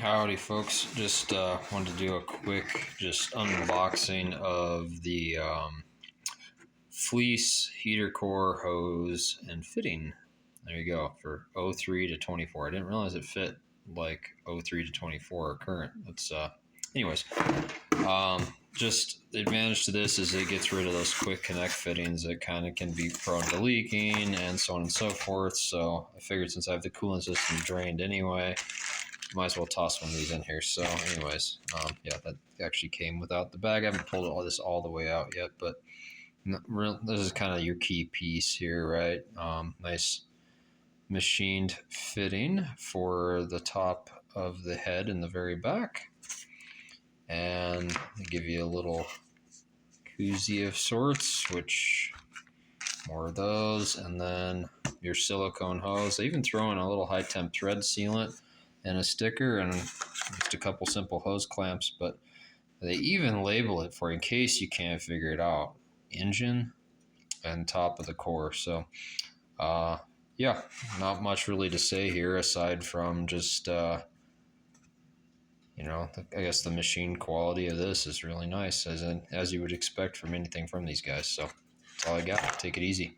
Howdy folks, just wanted to do a quick unboxing of the Fleece heater core hose and fitting. There you go, for 03 to 24. I didn't realize it fit like 03 to 24 current. That's anyways, just the advantage to this is it gets rid of those quick connect fittings that kind of can be prone to leaking and so on and so forth. So I figured since I have the coolant system drained anyway, might as well toss one of these in here. So anyways, yeah, that actually came without the bag. I haven't pulled all this all the way out yet, but this is kind of your key piece here, right? Nice machined fitting for the top of the head in the very back, and they give you a little koozie of sorts, which more of those, and then your silicone hose. They even throw in a little high temp thread sealant and a sticker and just a couple simple hose clamps, but they even label it for in case you can't figure it out: engine and top of the core. So yeah, not much really to say here aside from just I guess the machine quality of this is really nice, as you would expect from anything from these guys. So that's all I got. Take it easy.